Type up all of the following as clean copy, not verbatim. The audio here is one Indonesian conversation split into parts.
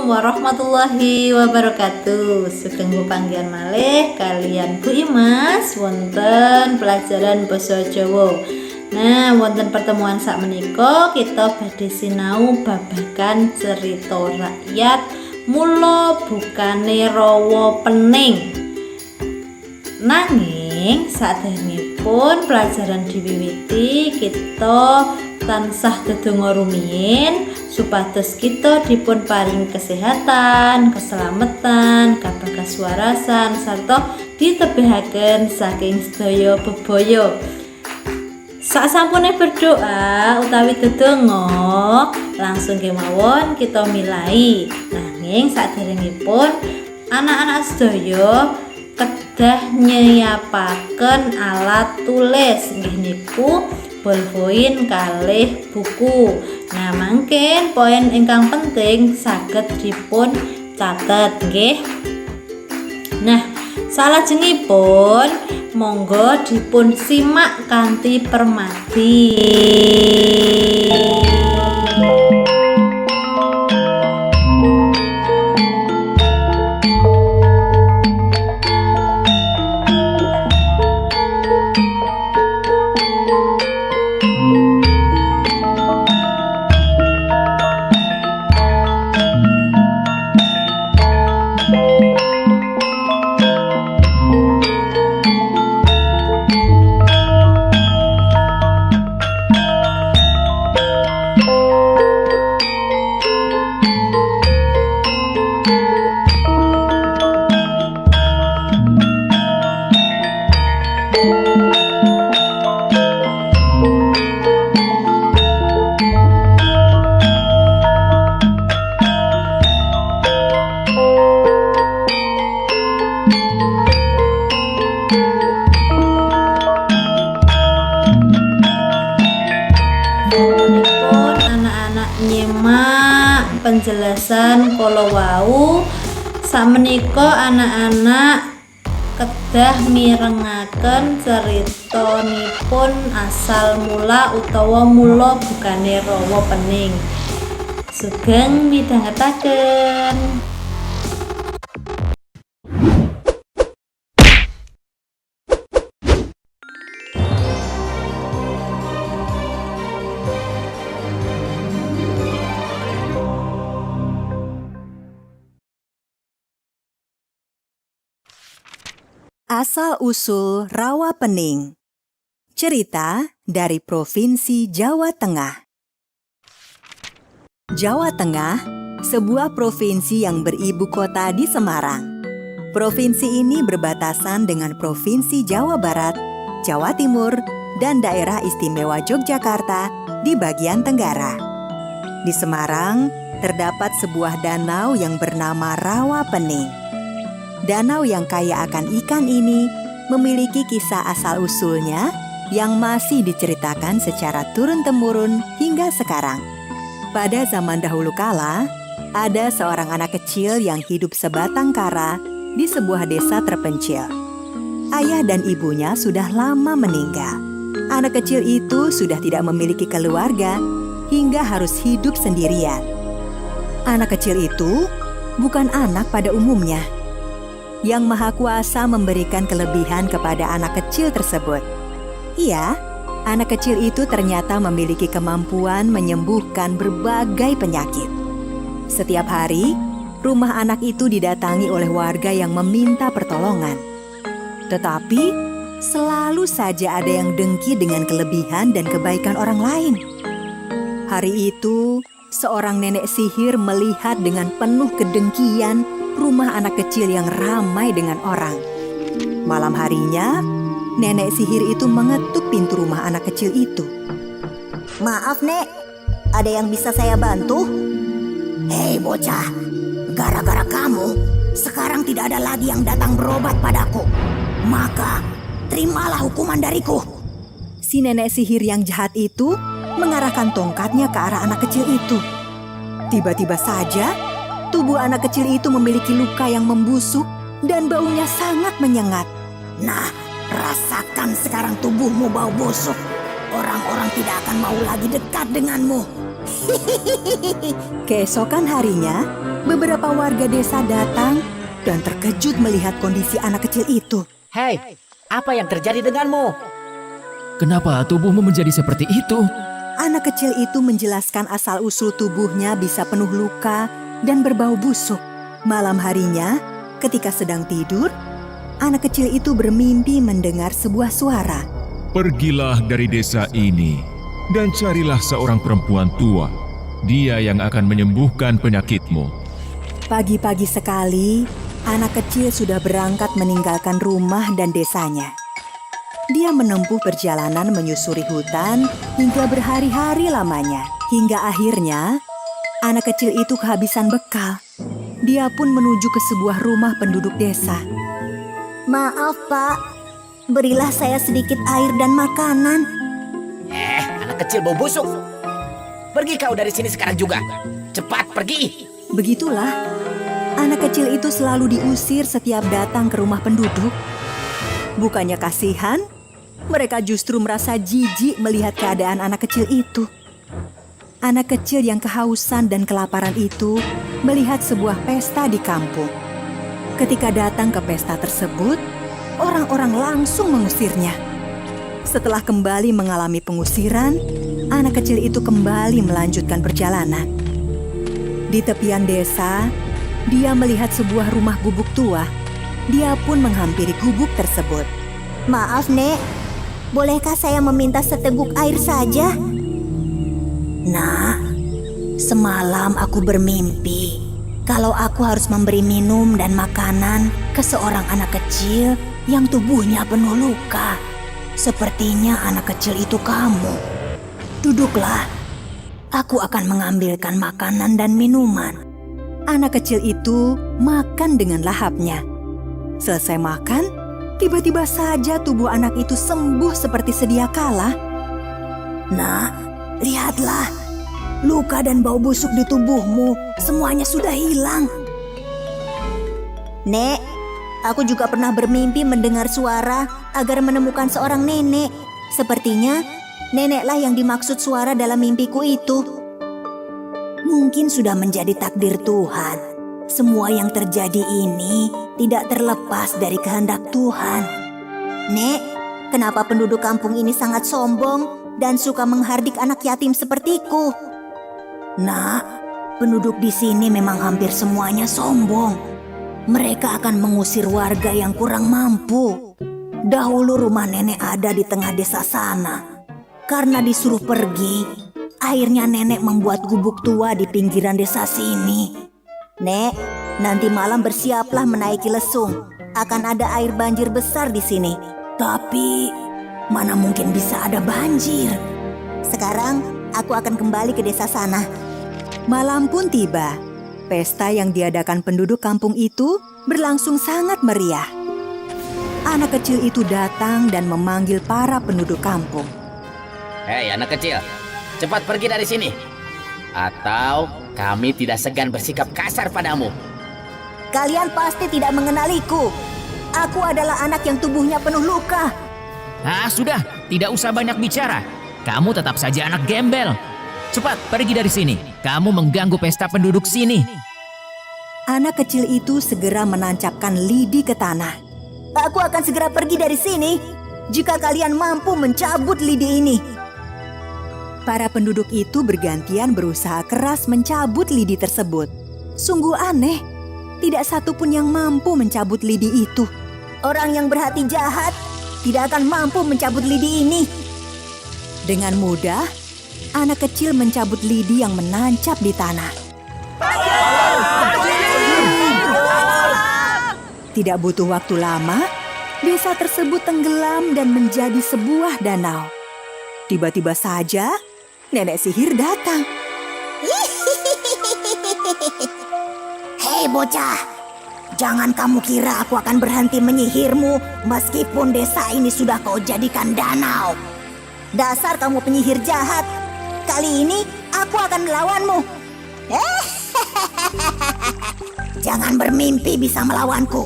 warahmatullahi wabarakatuh. Sugeng pepanggihan malih kalian Bu Imas wonten pelajaran basa Jawa. Nah, wonten pertemuan sakmenika kita badhe sinau babagan cerita rakyat mula bukane rawa pening. Nanging saderengipun pelajaran diwiwiti kita tansah dedonga rumiyin supados kita dipun paring kesehatan, keselamatan, kabagashwarasan sarta ditebihaken saking sedaya bebaya. Sasampune berdoa utawi dedonga, langsung kemawon kita milai. Nanging saderengipun anak-anak sedaya kedah nyiapaken alat tulis nggih niku bolpoin kalih buku. Nah, mangken poin ingkang penting saged dipun catet nggih. Nah, salajengipun monggo dipun simak kanthi permati. Anak-anak nyimak penjelasan kala wau. Sakmenika anak-anak kedah mirengaken ceritanipun asal mula utawa mula bukane rawa pening. Sugeng midhangetaken. Asal-usul rawa pening. Cerita dari Provinsi Jawa Tengah. Jawa Tengah, sebuah provinsi yang beribu kota di Semarang. Provinsi ini berbatasan dengan Provinsi Jawa Barat, Jawa Timur, dan Daerah Istimewa Yogyakarta di bagian tenggara. Di Semarang, terdapat sebuah danau yang bernama Rawa Pening. Danau yang kaya akan ikan ini memiliki kisah asal-usulnya yang masih diceritakan secara turun-temurun hingga sekarang. Pada zaman dahulu kala, ada seorang anak kecil yang hidup sebatang kara di sebuah desa terpencil. Ayah dan ibunya sudah lama meninggal. Anak kecil itu sudah tidak memiliki keluarga hingga harus hidup sendirian. Anak kecil itu bukan anak pada umumnya. Yang Maha Kuasa memberikan kelebihan kepada anak kecil tersebut. Iya, anak kecil itu ternyata memiliki kemampuan menyembuhkan berbagai penyakit. Setiap hari, rumah anak itu didatangi oleh warga yang meminta pertolongan. Tetapi, selalu saja ada yang dengki dengan kelebihan dan kebaikan orang lain. Hari itu, seorang nenek sihir melihat dengan penuh kedengkian rumah anak kecil yang ramai dengan orang. Malam harinya, nenek sihir itu mengetuk pintu rumah anak kecil itu. Maaf, Nek. Ada yang bisa saya bantu? Hei bocah, gara-gara kamu, sekarang tidak ada lagi yang datang berobat padaku. Maka, terimalah hukuman dariku. Si nenek sihir yang jahat itu mengarahkan tongkatnya ke arah anak kecil itu. Tiba-tiba saja, tubuh anak kecil itu memiliki luka yang membusuk dan baunya sangat menyengat. Nah, rasakan sekarang tubuhmu bau busuk. Orang-orang tidak akan mau lagi dekat denganmu. Keesokan harinya, beberapa warga desa datang dan terkejut melihat kondisi anak kecil itu. Hei, apa yang terjadi denganmu? Kenapa tubuhmu menjadi seperti itu? Anak kecil itu menjelaskan asal-usul tubuhnya bisa penuh luka dan berbau busuk. Malam harinya, ketika sedang tidur, anak kecil itu bermimpi mendengar sebuah suara. Pergilah dari desa ini dan carilah seorang perempuan tua. Dia yang akan menyembuhkan penyakitmu. Pagi-pagi sekali, anak kecil sudah berangkat meninggalkan rumah dan desanya. Dia menempuh perjalanan menyusuri hutan hingga berhari-hari lamanya. Hingga akhirnya, anak kecil itu kehabisan bekal. Dia pun menuju ke sebuah rumah penduduk desa. Maaf, Pak. Berilah saya sedikit air dan makanan. Anak kecil bau busuk. Pergi kau dari sini sekarang juga. Cepat pergi. Begitulah, anak kecil itu selalu diusir setiap datang ke rumah penduduk. Bukannya kasihan, mereka justru merasa jijik melihat keadaan anak kecil itu. Anak kecil yang kehausan dan kelaparan itu melihat sebuah pesta di kampung. Ketika datang ke pesta tersebut, orang-orang langsung mengusirnya. Setelah kembali mengalami pengusiran, anak kecil itu kembali melanjutkan perjalanan. Di tepian desa, dia melihat sebuah rumah gubuk tua. Dia pun menghampiri gubuk tersebut. Maaf, Nek. Bolehkah saya meminta seteguk air saja? Nak, semalam aku bermimpi kalau aku harus memberi minum dan makanan ke seorang anak kecil yang tubuhnya penuh luka. Sepertinya anak kecil itu kamu. Duduklah. Aku akan mengambilkan makanan dan minuman. Anak kecil itu makan dengan lahapnya. Selesai makan, tiba-tiba saja tubuh anak itu sembuh seperti sedia kala. Nak, lihatlah. Luka dan bau busuk di tubuhmu semuanya sudah hilang. Nek, aku juga pernah bermimpi mendengar suara agar menemukan seorang nenek. Sepertinya neneklah yang dimaksud suara dalam mimpiku itu. Mungkin sudah menjadi takdir Tuhan. Semua yang terjadi ini tidak terlepas dari kehendak Tuhan. Nek, kenapa penduduk kampung ini sangat sombong dan suka menghardik anak yatim sepertiku? Nak, penduduk di sini memang hampir semuanya sombong. Mereka akan mengusir warga yang kurang mampu. Dahulu rumah nenek ada di tengah desa sana. Karena disuruh pergi, akhirnya nenek membuat gubuk tua di pinggiran desa sini. Nek, nanti malam bersiaplah menaiki lesung. Akan ada air banjir besar di sini. Tapi, mana mungkin bisa ada banjir? Sekarang, aku akan kembali ke desa sana. Malam pun tiba. Pesta yang diadakan penduduk kampung itu berlangsung sangat meriah. Anak kecil itu datang dan memanggil para penduduk kampung. Hei anak kecil, cepat pergi dari sini. Atau kami tidak segan bersikap kasar padamu. Kalian pasti tidak mengenaliku. Aku adalah anak yang tubuhnya penuh luka. Sudah, tidak usah banyak bicara. Kamu tetap saja anak gembel. Cepat pergi dari sini. Kamu mengganggu pesta penduduk sini. Anak kecil itu segera menancapkan lidi ke tanah. Aku akan segera pergi dari sini jika kalian mampu mencabut lidi ini. Para penduduk itu bergantian berusaha keras mencabut lidi tersebut. Sungguh aneh, tidak satu pun yang mampu mencabut lidi itu. Orang yang berhati jahat tidak akan mampu mencabut lidi ini. Dengan mudah, anak kecil mencabut lidi yang menancap di tanah. Tidak butuh waktu lama, desa tersebut tenggelam dan menjadi sebuah danau. Tiba-tiba saja, nenek sihir datang. Hei bocah, jangan kamu kira aku akan berhenti menyihirmu meskipun desa ini sudah kau jadikan danau. Dasar kamu penyihir jahat. Kali ini aku akan melawanmu. Jangan bermimpi bisa melawanku.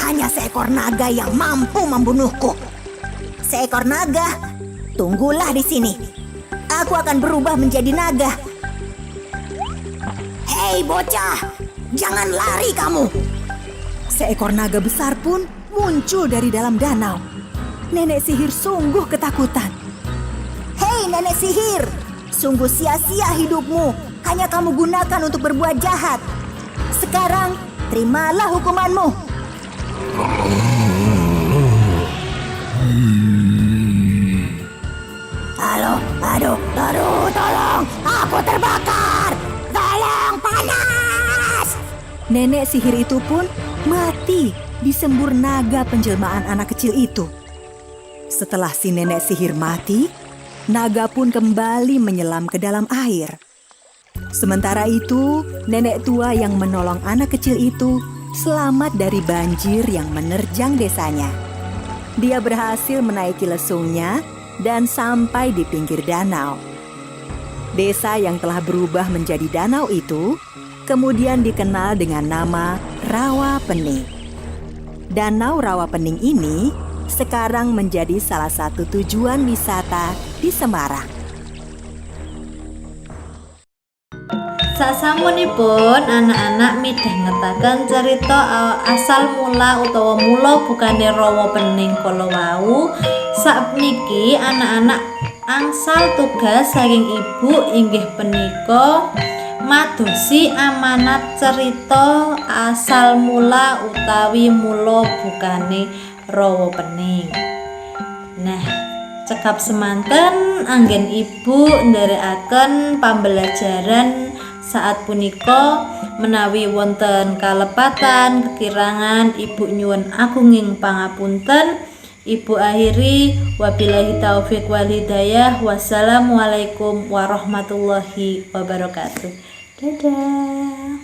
Hanya seekor naga yang mampu membunuhku. Seekor naga, tunggulah di sini. Aku akan berubah menjadi naga. Hei bocah, jangan lari kamu. Seekor naga besar pun muncul dari dalam danau. Nenek sihir sungguh ketakutan. Hei nenek sihir, sungguh sia-sia hidupmu. Hanya kamu gunakan untuk berbuat jahat. Sekarang, terimalah hukumanmu. Aduh, tolong, aku terbakar. Tolong, panas. Nenek sihir itu pun mati disembur naga penjelmaan anak kecil itu. Setelah si nenek sihir mati, naga pun kembali menyelam ke dalam air. Sementara itu, nenek tua yang menolong anak kecil itu selamat dari banjir yang menerjang desanya. Dia berhasil menaiki lesungnya dan sampai di pinggir danau. Desa yang telah berubah menjadi danau itu kemudian dikenal dengan nama Rawa Pening. Danau Rawa Pening ini sekarang menjadi salah satu tujuan wisata di Semarang. Sasampunipun anak-anak midhangetaken cerita asal mula utawa mula bukane Rawa Pening kala wau. Sakniki anak-anak angsal tugas saking ibu inggih punika madosi amanat cerita asal mula utawi mula bukane Rawa Pening. Nah, cekap semanten anggen ibu nderekaken pambelajaran saat punika menawi wonten kalepatan kekirangan ibu nyuwun agunging pangapunten. Ibu akhiri wabillahi taufik wal hidayah. Wassalamualaikum warahmatullahi wabarakatuh. Dadah.